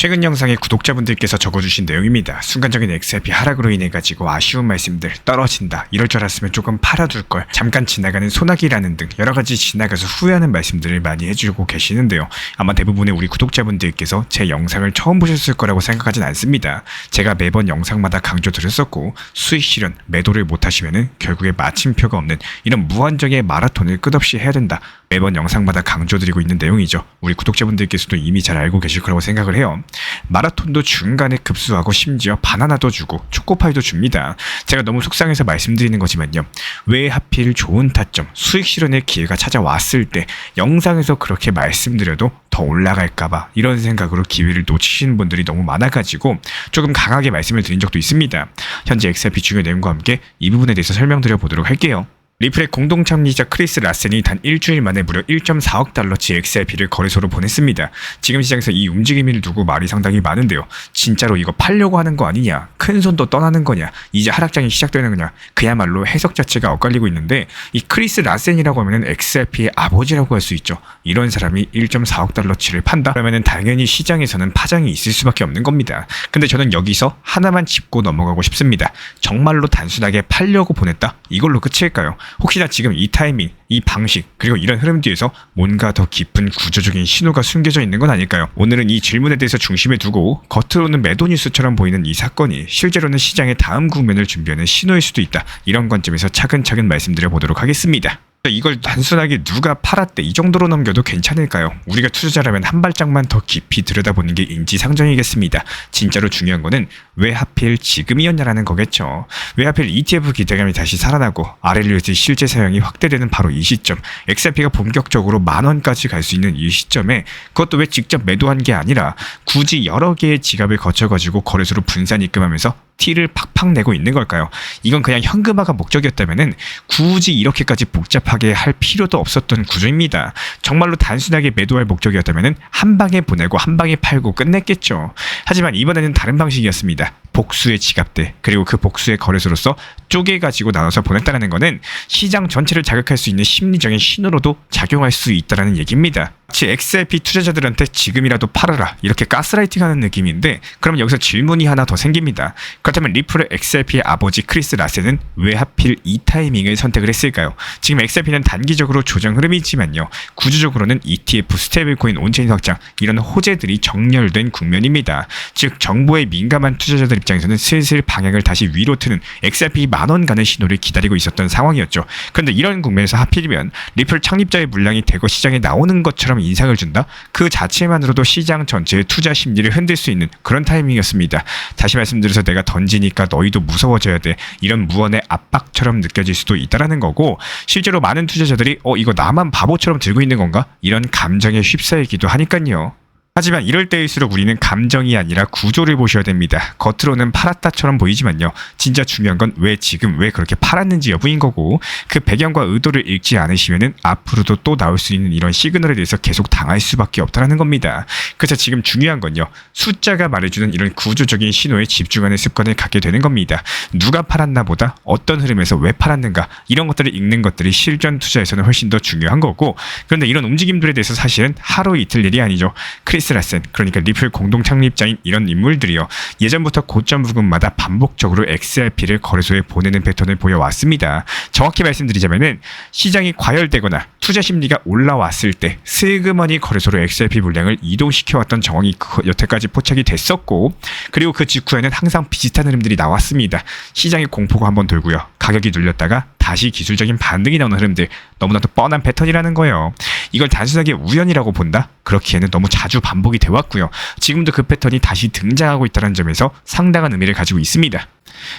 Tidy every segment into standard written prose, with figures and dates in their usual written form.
최근 영상에 구독자분들께서 적어주신 내용입니다. 순간적인 XRP 하락으로 인해 가지고 아쉬운 말씀들, 떨어진다, 이럴 줄 알았으면 조금 팔아둘걸, 잠깐 지나가는 소나기라는 등 여러가지 지나가서 후회하는 말씀들을 많이 해주고 계시는데요. 아마 대부분의 우리 구독자분들께서 제 영상을 처음 보셨을 거라고 생각하진 않습니다. 제가 매번 영상마다 강조드렸었고, 수익 실현, 매도를 못하시면은 결국에 마침표가 없는 이런 무한정의 마라톤을 끝없이 해야 된다. 매번 영상마다 강조드리고 있는 내용이죠. 우리 구독자분들께서도 이미 잘 알고 계실 거라고 생각을 해요. 마라톤도 중간에 급수하고 심지어 바나나도 주고 초코파이도 줍니다. 제가 너무 속상해서 말씀드리는 거지만요. 왜 하필 좋은 타점, 수익 실현의 기회가 찾아왔을 때 영상에서 그렇게 말씀드려도 더 올라갈까봐 이런 생각으로 기회를 놓치시는 분들이 너무 많아가지고 조금 강하게 말씀을 드린 적도 있습니다. 현재 XRP 중요 내용과 함께 이 부분에 대해서 설명드려 보도록 할게요. 리플의 공동 참여자 크리스 라센이 단 일주일 만에 무려 1.4억 달러치 XRP를 거래소로 보냈습니다. 지금 시장에서 이 움직임을 두고 말이 상당히 많은데요. 진짜로 이거 팔려고 하는 거 아니냐? 큰 손도 떠나는 거냐? 이제 하락장이 시작되는 거냐? 그야말로 해석 자체가 엇갈리고 있는데, 이 크리스 라센이라고 하면은 XRP의 아버지라고 할 수 있죠. 이런 사람이 1.4억 달러치를 판다? 그러면은 당연히 시장에서는 파장이 있을 수밖에 없는 겁니다. 근데 저는 여기서 하나만 짚고 넘어가고 싶습니다. 정말로 단순하게 팔려고 보냈다? 이걸로 끝일까요? 혹시나 지금 이 타이밍, 이 방식, 그리고 이런 흐름 뒤에서 뭔가 더 깊은 구조적인 신호가 숨겨져 있는 건 아닐까요? 오늘은 이 질문에 대해서 중심에 두고 겉으로는 매도 뉴스처럼 보이는 이 사건이 실제로는 시장의 다음 국면을 준비하는 신호일 수도 있다. 이런 관점에서 차근차근 말씀드려 보도록 하겠습니다. 이걸 단순하게 누가 팔았대 이 정도로 넘겨도 괜찮을까요? 우리가 투자자라면 한 발짝만 더 깊이 들여다보는 게 인지상정이겠습니다. 진짜로 중요한 거는 왜 하필 지금이었냐라는 거겠죠. 왜 하필 ETF 기대감이 다시 살아나고 RLUSD 실제 사용이 확대되는 바로 이 시점, XRP가 본격적으로 10,000원까지 갈 수 있는 이 시점에 그것도 왜 직접 매도한 게 아니라 굳이 여러 개의 지갑을 거쳐가지고 거래소로 분산 입금하면서 티를 팍팍 내고 있는 걸까요? 이건 그냥 현금화가 목적이었다면은 굳이 이렇게까지 복잡하게 할 필요도 없었던 구조입니다. 정말로 단순하게 매도할 목적이었다면은 한 방에 보내고 한 방에 팔고 끝냈겠죠. 하지만 이번에는 다른 방식이었습니다. 복수의 지갑대, 그리고 그 복수의 거래소로서 쪼개가지고 나눠서 보냈다는 거는 시장 전체를 자극할 수 있는 심리적인 신호로도 작용할 수 있다는 얘기입니다. 마치 XRP 투자자들한테 지금이라도 팔아라 이렇게 가스라이팅하는 느낌인데, 그럼 여기서 질문이 하나 더 생깁니다. 그렇다면 리플의 XRP의 아버지 크리스 라센은 왜 하필 이 타이밍을 선택을 했을까요? 지금 XRP는 단기적으로 조정 흐름이지만요, 구조적으로는 ETF, 스테이블코인, 온체인 확장 이런 호재들이 정렬된 국면입니다. 즉 정보에 민감한 투자자들 입장에서는 슬슬 방향을 다시 위로 트는 XRP 10,000원 가는 신호를 기다리고 있었던 상황이었죠. 그런데 이런 국면에서 하필이면 리플 창립자의 물량이 대거 시장에 나오는 것처럼 인상을 준다? 그 자체만으로도 시장 전체의 투자 심리를 흔들 수 있는 그런 타이밍이었습니다. 다시 말씀드려서 내가 던지니까 너희도 무서워져야 돼, 이런 무언의 압박처럼 느껴질 수도 있다라는 거고, 실제로 많은 투자자들이 이거 나만 바보처럼 들고 있는 건가? 이런 감정에 휩싸이기도 하니까요. 하지만 이럴 때일수록 우리는 감정이 아니라 구조를 보셔야 됩니다. 겉으로는 팔았다처럼 보이지만요, 진짜 중요한 건 왜 지금 왜 그렇게 팔았는지 여부인 거고, 그 배경과 의도를 읽지 않으시면은 앞으로도 또 나올 수 있는 이런 시그널에 대해서 계속 당할 수밖에 없다는 겁니다. 그래서 지금 중요한 건요, 숫자가 말해주는 이런 구조적인 신호에 집중하는 습관을 갖게 되는 겁니다. 누가 팔았나 보다 어떤 흐름에서 왜 팔았는가, 이런 것들을 읽는 것들이 실전 투자에서는 훨씬 더 중요한 거고, 그런데 이런 움직임들에 대해서 사실은 하루 이틀 일이 아니죠. 크리스 라센, 그러니까 리플 공동 창립자인 이런 인물들이요, 예전부터 고점 부근마다 반복적으로 XRP를 거래소에 보내는 패턴을 보여왔습니다. 정확히 말씀드리자면은 시장이 과열되거나 투자 심리가 올라왔을 때 슬그머니 거래소로 XRP 물량을 이동시켜왔던 정황이 여태까지 포착이 됐었고, 그리고 그 직후에는 항상 비슷한 흐름들이 나왔습니다. 시장의 공포가 한번 돌고요, 가격이 눌렸다가 다시 기술적인 반등이 나오는 흐름들, 너무나도 뻔한 패턴이라는 거예요. 이걸 단순하게 우연이라고 본다? 그렇기에는 너무 자주 반복이 되어왔고요. 지금도 그 패턴이 다시 등장하고 있다는 점에서 상당한 의미를 가지고 있습니다.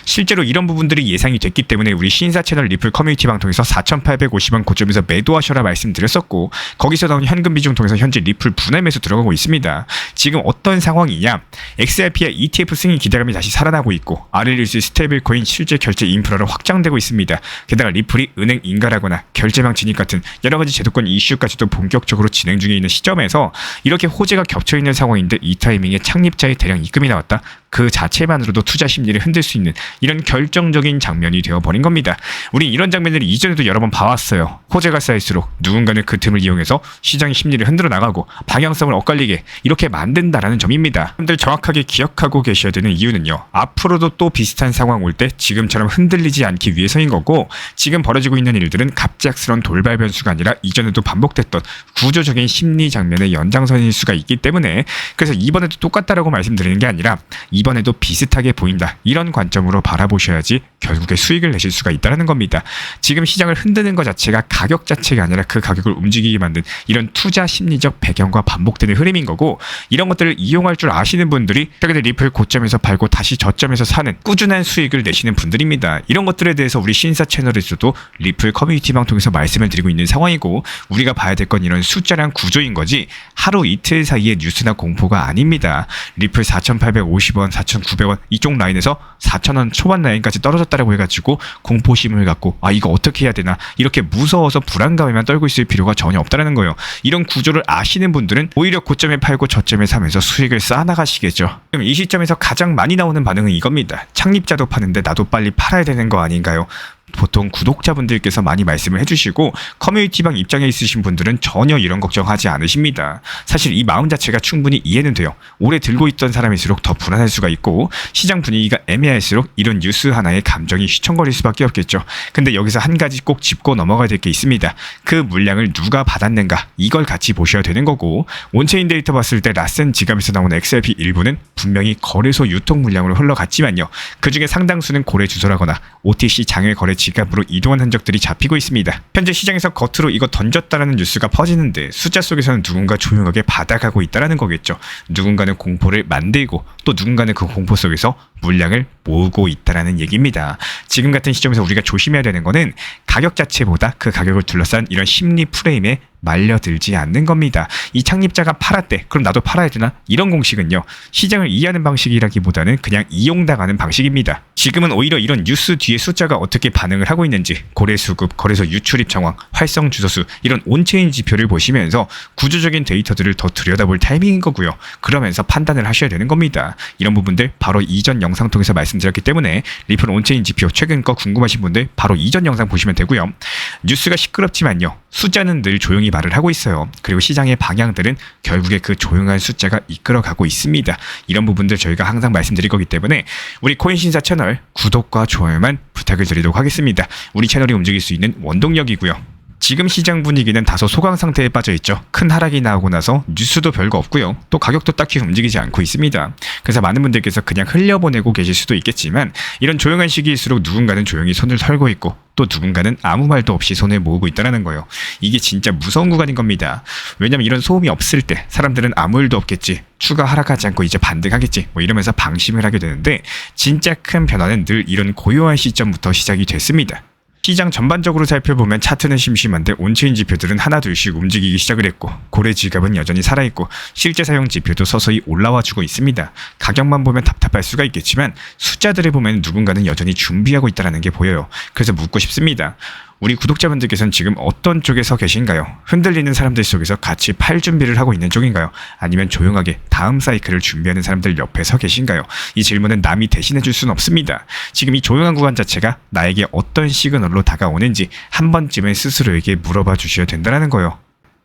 실제로 이런 부분들이 예상이 됐기 때문에 우리 신사 채널 리플 커뮤니티 방통에서 4,850원 고점에서 매도하셔라 말씀드렸었고, 거기서 나온 현금 비중 통해서 현재 리플 분할 매수 들어가고 있습니다. 지금 어떤 상황이냐, XRP의 ETF 승인 기대감이 다시 살아나고 있고, RLUSD 스테이블코인 실제 결제 인프라로 확장되고 있습니다. 게다가 리플이 은행 인가라거나 결제망 진입 같은 여러가지 제도권 이슈까지도 본격적으로 진행 중에 있는 시점에서 이렇게 호재가 겹쳐있는 상황인데 이 타이밍에 창립자의 대량 입금이 나왔다? 그 자체만으로도 투자 심리를 흔들 수 있는 이런 결정적인 장면이 되어버린 겁니다. 우리 이런 장면들을 이전에도 여러 번 봐왔어요. 호재가 쌓일수록 누군가는 그 틈을 이용해서 시장의 심리를 흔들어 나가고 방향성을 엇갈리게 이렇게 만든다라는 점입니다. 여러분들 정확하게 기억하고 계셔야 되는 이유는요. 앞으로도 또 비슷한 상황 올 때 지금처럼 흔들리지 않기 위해서인 거고, 지금 벌어지고 있는 일들은 갑작스러운 돌발 변수가 아니라 이전에도 반복됐던 구조적인 심리 장면의 연장선일 수가 있기 때문에, 그래서 이번에도 똑같다라고 말씀드리는 게 아니라 이번에도 비슷하게 보인다, 이런 관점으로 바라보셔야지 결국에 수익을 내실 수가 있다는 겁니다. 지금 시장을 흔드는 것 자체가 가격 자체가 아니라 그 가격을 움직이게 만든 이런 투자 심리적 배경과 반복되는 흐름인 거고, 이런 것들을 이용할 줄 아시는 분들이 최근에 리플 고점에서 팔고 다시 저점에서 사는 꾸준한 수익을 내시는 분들입니다. 이런 것들에 대해서 우리 신사 채널에서도 리플 커뮤니티방 통해서 말씀을 드리고 있는 상황이고, 우리가 봐야 될 건 이런 숫자랑 구조인 거지 하루 이틀 사이의 뉴스나 공포가 아닙니다. 리플 4,850원, 4,900원 이쪽 라인에서 4,000원 초반 라인까지 떨어졌다라고 해가지고 공포심을 갖고 이거 어떻게 해야 되나 이렇게 무서워서 불안감에만 떨고 있을 필요가 전혀 없다라는 거예요. 이런 구조를 아시는 분들은 오히려 고점에 팔고 저점에 사면서 수익을 쌓아나가시겠죠. 그럼 이 시점에서 가장 많이 나오는 반응은 이겁니다. 창립자도 파는데 나도 빨리 팔아야 되는 거 아닌가요? 보통 구독자분들께서 많이 말씀을 해주시고 커뮤니티방 입장에 있으신 분들은 전혀 이런 걱정하지 않으십니다. 사실 이 마음 자체가 충분히 이해는 돼요. 오래 들고 있던 사람일수록 더 불안할 수가 있고, 시장 분위기가 애매할수록 이런 뉴스 하나에 감정이 휘청거릴 수밖에 없겠죠. 근데 여기서 한 가지 꼭 짚고 넘어가야 될 게 있습니다. 그 물량을 누가 받았는가, 이걸 같이 보셔야 되는 거고, 온체인 데이터 봤을 때 라센 지갑에서 나온 XRP 일부는 분명히 거래소 유통 물량으로 흘러갔지만요, 그 중에 상당수는 고래 주소라거나 OTC 장외 거래 지갑으로 이동한 흔적들이 잡히고 있습니다. 현재 시장에서 겉으로 이거 던졌다라는 뉴스가 퍼지는데 숫자 속에서는 누군가 조용하게 받아가고 있다는 거겠죠. 누군가는 공포를 만들고 또 누군가는 그 공포 속에서 물량을 모으고 있다는 얘기입니다. 지금 같은 시점에서 우리가 조심해야 되는 거는 가격 자체보다 그 가격을 둘러싼 이런 심리 프레임에 말려들지 않는 겁니다. 이 창립자가 팔았대, 그럼 나도 팔아야 되나? 이런 공식은요, 시장을 이해하는 방식이라기보다는 그냥 이용당하는 방식입니다. 지금은 오히려 이런 뉴스 뒤에 숫자가 어떻게 반응을 하고 있는지, 거래 수급, 거래소 유출입 정황, 활성 주소수, 이런 온체인 지표를 보시면서 구조적인 데이터들을 더 들여다볼 타이밍인 거고요. 그러면서 판단을 하셔야 되는 겁니다. 이런 부분들 바로 이전 영상 통해서 말씀드렸기 때문에 리플 온체인 지표 최근 거 궁금하신 분들 바로 이전 영상 보시면 되고요. 뉴스가 시끄럽지만요, 숫자는 늘 조용히 말을 하고 있어요. 그리고 시장의 방향들은 결국에 그 조용한 숫자가 이끌어가고 있습니다. 이런 부분들 저희가 항상 말씀드릴 거기 때문에 우리 코인신사 채널 구독과 좋아요만 부탁을 드리도록 하겠습니다. 우리 채널이 움직일 수 있는 원동력이고요. 지금 시장 분위기는 다소 소강 상태에 빠져 있죠. 큰 하락이 나오고 나서 뉴스도 별거 없고요. 또 가격도 딱히 움직이지 않고 있습니다. 그래서 많은 분들께서 그냥 흘려보내고 계실 수도 있겠지만, 이런 조용한 시기일수록 누군가는 조용히 손을 털고 있고 또 누군가는 아무 말도 없이 손을 모으고 있다는 거예요. 이게 진짜 무서운 구간인 겁니다. 왜냐면 이런 소음이 없을 때 사람들은 아무 일도 없겠지, 추가 하락하지 않고 이제 반등하겠지, 이러면서 방심을 하게 되는데, 진짜 큰 변화는 늘 이런 고요한 시점부터 시작이 됐습니다. 시장 전반적으로 살펴보면 차트는 심심한데 온체인 지표들은 하나둘씩 움직이기 시작을 했고, 고래 지갑은 여전히 살아있고 실제 사용 지표도 서서히 올라와주고 있습니다. 가격만 보면 답답할 수가 있겠지만 숫자들을 보면 누군가는 여전히 준비하고 있다는 게 보여요. 그래서 묻고 싶습니다. 우리 구독자분들께서는 지금 어떤 쪽에 서 계신가요? 흔들리는 사람들 속에서 같이 팔 준비를 하고 있는 쪽인가요? 아니면 조용하게 다음 사이클을 준비하는 사람들 옆에 서 계신가요? 이 질문은 남이 대신해 줄 수는 없습니다. 지금 이 조용한 구간 자체가 나에게 어떤 시그널로 다가오는지 한 번쯤은 스스로에게 물어봐 주셔야 된다는 거예요.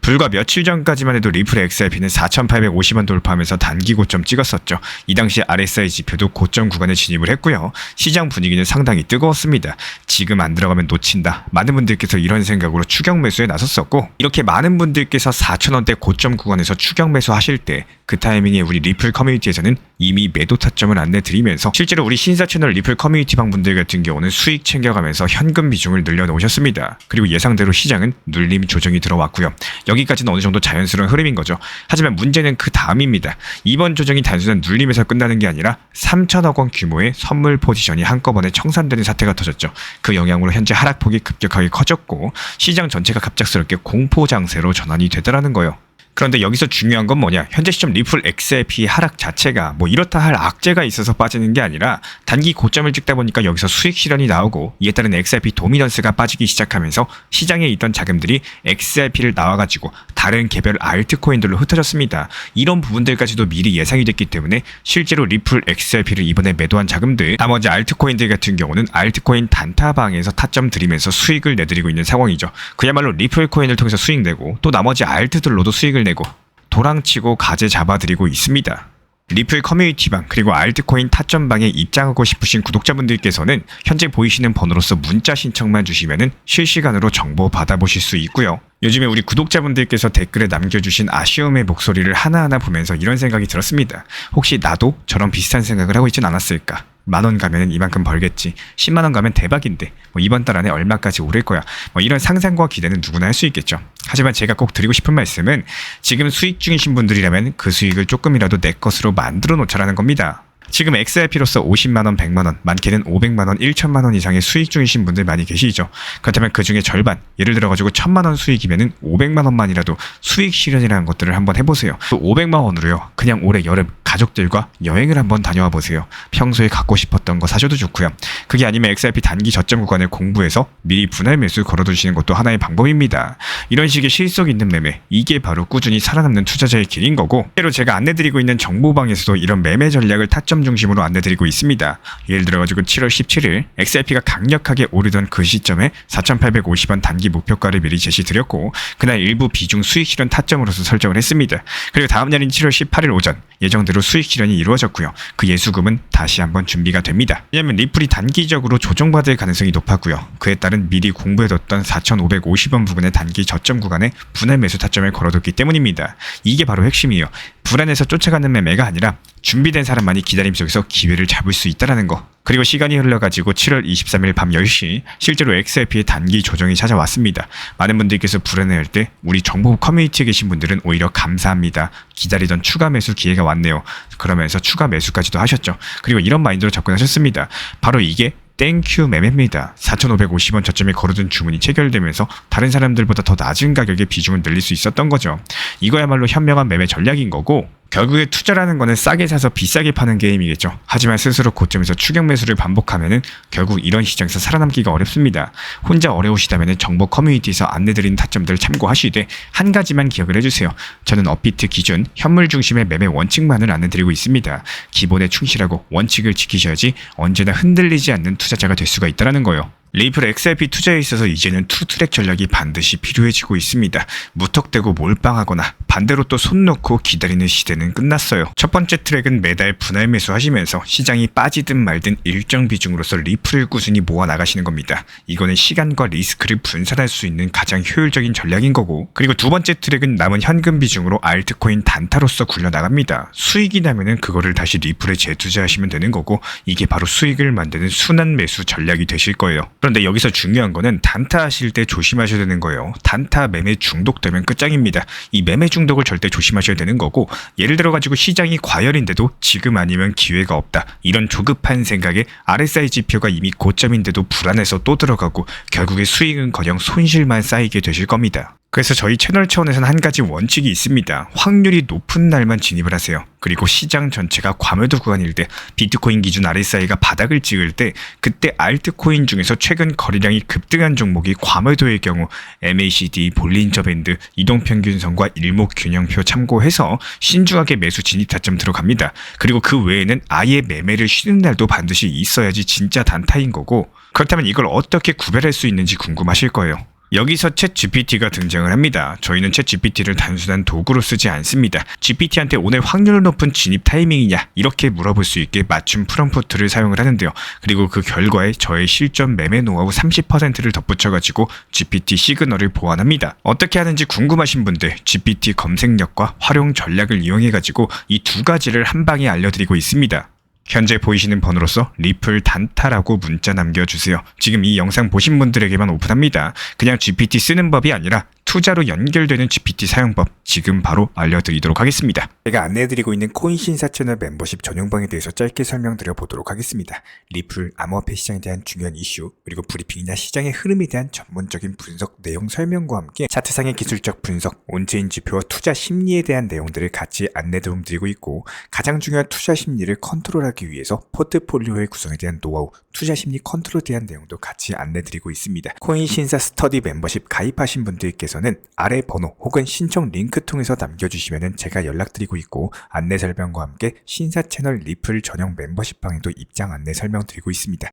불과 며칠 전까지만 해도 리플의 XRP는 4,850원 돌파하면서 단기 고점 찍었었죠. 이 당시 RSI 지표도 고점 구간에 진입을 했고요. 시장 분위기는 상당히 뜨거웠습니다. 지금 안 들어가면 놓친다, 많은 분들께서 이런 생각으로 추격 매수에 나섰었고, 이렇게 많은 분들께서 4,000원대 고점 구간에서 추격 매수 하실 때 그 타이밍에 우리 리플 커뮤니티에서는 이미 매도 타점을 안내드리면서 실제로 우리 신사 채널 리플 커뮤니티방 분들 같은 경우는 수익 챙겨가면서 현금 비중을 늘려놓으셨습니다. 그리고 예상대로 시장은 눌림 조정이 들어왔고요. 여기까지는 어느 정도 자연스러운 흐름인 거죠. 하지만 문제는 그 다음입니다. 이번 조정이 단순한 눌림에서 끝나는 게 아니라 3천억 원 규모의 선물 포지션이 한꺼번에 청산되는 사태가 터졌죠. 그 영향으로 현재 하락폭이 급격하게 커졌고 시장 전체가 갑작스럽게 공포 장세로 전환이 되더라는 거예요. 그런데 여기서 중요한 건 뭐냐? 현재 시점 리플 XRP 하락 자체가 뭐 이렇다 할 악재가 있어서 빠지는 게 아니라 단기 고점을 찍다 보니까 여기서 수익 실현이 나오고 이에 따른 XRP 도미넌스가 빠지기 시작하면서 시장에 있던 자금들이 XRP를 나와가지고 다른 개별 알트코인들로 흩어졌습니다. 이런 부분들까지도 미리 예상이 됐기 때문에 실제로 리플 XRP를 이번에 매도한 자금들, 나머지 알트코인들 같은 경우는 알트코인 단타방에서 타점 들이면서 수익을 내드리고 있는 상황이죠. 그야말로 리플 코인을 통해서 수익 내고 또 나머지 알트들로도 수익을 내고 도랑치고 가재 잡아드리고 있습니다. 리플 커뮤니티방 그리고 알트코인 타점방에 입장하고 싶으신 구독자분들께서는 현재 보이시는 번호로서 문자 신청만 주시면은 실시간으로 정보 받아보실 수 있고요. 요즘에 우리 구독자분들께서 댓글에 남겨주신 아쉬움의 목소리를 하나하나 보면서 이런 생각이 들었습니다. 혹시 나도 저런 비슷한 생각을 하고 있진 않았을까? 10,000원 가면 이만큼 벌겠지. 100,000원 가면 대박인데 뭐 이번 달 안에 얼마까지 오를 거야. 뭐 이런 상상과 기대는 누구나 할 수 있겠죠. 하지만 제가 꼭 드리고 싶은 말씀은 지금 수익 중이신 분들이라면 그 수익을 조금이라도 내 것으로 만들어 놓자라는 겁니다. 지금 XRP로서 50만원, 100만원, 많게는 500만원, 1천만원 이상의 수익 중이신 분들 많이 계시죠. 그렇다면 그 중에 절반, 예를 들어가지고 1,000만원 수익이면은 500만원만이라도 수익 실현이라는 것들을 한번 해보세요. 또 500만원으로요. 그냥 올해 여름 가족들과 여행을 한번 다녀와 보세요. 평소에 갖고 싶었던 거 사셔도 좋고요. 그게 아니면 XRP 단기 저점 구간을 공부해서 미리 분할 매수 걸어두시는 것도 하나의 방법입니다. 이런 식의 실속 있는 매매, 이게 바로 꾸준히 살아남는 투자자의 길인 거고, 실제로 제가 안내드리고 있는 정보방에서도 이런 매매 전략을 타점 중심으로 안내드리고 있습니다. 예를 들어가지고 7월 17일 XRP가 강력하게 오르던 그 시점에 4,850원 단기 목표가를 미리 제시드렸고 그날 일부 비중 수익 실현 타점으로서 설정을 했습니다. 그리고 다음 날인 7월 18일 오전 예정대로 수익 실현이 이루어졌고요. 그 예수금은 다시 한번 준비가 됩니다. 왜냐하면 리플이 단기적으로 조정받을 가능성이 높았고요. 그에 따른 미리 공부해뒀던 4,550원 부근의 단기 저점 구간에 분할 매수 타점을 걸어뒀기 때문입니다. 이게 바로 핵심이에요. 불안해서 쫓아가는 매매가 아니라 준비된 사람만이 기다림 속에서 기회를 잡을 수 있다는 거. 그리고 시간이 흘러가지고 7월 23일 밤 10시 실제로 XRP의 단기 조정이 찾아왔습니다. 많은 분들께서 불안해할 때 우리 정보 커뮤니티에 계신 분들은 오히려 감사합니다. 기다리던 추가 매수 기회가 왔네요. 그러면서 추가 매수까지도 하셨죠. 그리고 이런 마인드로 접근하셨습니다. 바로 이게 땡큐 매매입니다. 4,550원 저점에 걸어둔 주문이 체결되면서 다른 사람들보다 더 낮은 가격에 비중을 늘릴 수 있었던 거죠. 이거야말로 현명한 매매 전략인 거고, 결국에 투자라는 거는 싸게 사서 비싸게 파는 게임이겠죠. 하지만 스스로 고점에서 추격 매수를 반복하면은 결국 이런 시장에서 살아남기가 어렵습니다. 혼자 어려우시다면 정보 커뮤니티에서 안내드리는 타점들을 참고하시되 한 가지만 기억을 해주세요. 저는 업비트 기준 현물 중심의 매매 원칙만을 안내드리고 있습니다. 기본에 충실하고 원칙을 지키셔야지 언제나 흔들리지 않는 투자자가 될 수가 있다는 거예요. 리플 XRP 투자에 있어서 이제는 투트랙 전략이 반드시 필요해지고 있습니다. 무턱대고 몰빵하거나 반대로 또 손 놓고 기다리는 시대는 끝났어요. 첫 번째 트랙은 매달 분할 매수하시면서 시장이 빠지든 말든 일정 비중으로서 리플을 꾸준히 모아 나가시는 겁니다. 이거는 시간과 리스크를 분산할 수 있는 가장 효율적인 전략인 거고, 그리고 두 번째 트랙은 남은 현금 비중으로 알트코인 단타로서 굴려나갑니다. 수익이 나면은 그거를 다시 리플에 재투자하시면 되는 거고, 이게 바로 수익을 만드는 순환 매수 전략이 되실 거예요. 그런데 여기서 중요한 거는 단타 하실 때 조심하셔야 되는 거예요. 단타 매매 중독되면 끝장입니다. 이 매매 중독을 절대 조심하셔야 되는 거고, 예를 들어가지고 시장이 과열인데도 지금 아니면 기회가 없다, 이런 조급한 생각에 RSI 지표가 이미 고점인데도 불안해서 또 들어가고 결국에 수익은커녕 손실만 쌓이게 되실 겁니다. 그래서 저희 채널 차원에서는 한 가지 원칙이 있습니다. 확률이 높은 날만 진입을 하세요. 그리고 시장 전체가 과매도 구간일 때, 비트코인 기준 RSI가 바닥을 찍을 때, 그때 알트코인 중에서 최근 거래량이 급등한 종목이 과매도의 경우 MACD, 볼린저 밴드, 이동평균선과 일목균형표 참고해서 신중하게 매수 진입 타점 들어갑니다. 그리고 그 외에는 아예 매매를 쉬는 날도 반드시 있어야지 진짜 단타인 거고, 그렇다면 이걸 어떻게 구별할 수 있는지 궁금하실 거예요. 여기서 챗GPT가 등장을 합니다. 저희는 챗GPT를 단순한 도구로 쓰지 않습니다. GPT한테 오늘 확률 높은 진입 타이밍이냐 이렇게 물어볼 수 있게 맞춤 프롬프트를 사용을 하는데요. 그리고 그 결과에 저의 실전 매매 노하우 30%를 덧붙여가지고 GPT 시그널을 보완합니다. 어떻게 하는지 궁금하신 분들 GPT 검색력과 활용 전략을 이용해가지고 이 두 가지를 한 방에 알려드리고 있습니다. 현재 보이시는 번호로서 리플 단타라고 문자 남겨주세요. 지금 이 영상 보신 분들에게만 오픈합니다. 그냥 GPT 쓰는 법이 아니라 투자로 연결되는 GPT 사용법 지금 바로 알려드리도록 하겠습니다. 제가 안내해드리고 있는 코인 신사 채널 멤버십 전용방에 대해서 짧게 설명드려 보도록 하겠습니다. 리플, 암호화폐 시장에 대한 중요한 이슈, 그리고 브리핑이나 시장의 흐름에 대한 전문적인 분석 내용 설명과 함께 차트상의 기술적 분석, 온체인 지표와 투자 심리에 대한 내용들을 같이 안내 도움드리고 있고, 가장 중요한 투자 심리를 컨트롤하기 위해서 포트폴리오의 구성에 대한 노하우, 투자 심리 컨트롤에 대한 내용도 같이 안내드리고 있습니다. 코인 신사 스터디 멤버십 가입하신 분들께서는 아래 번호 혹은 신청 링크 통해서 남겨주시면 제가 연락드리고 있고, 안내 설명과 함께 신사 채널 리플 전용 멤버십 방에도 입장 안내 설명드리고 있습니다.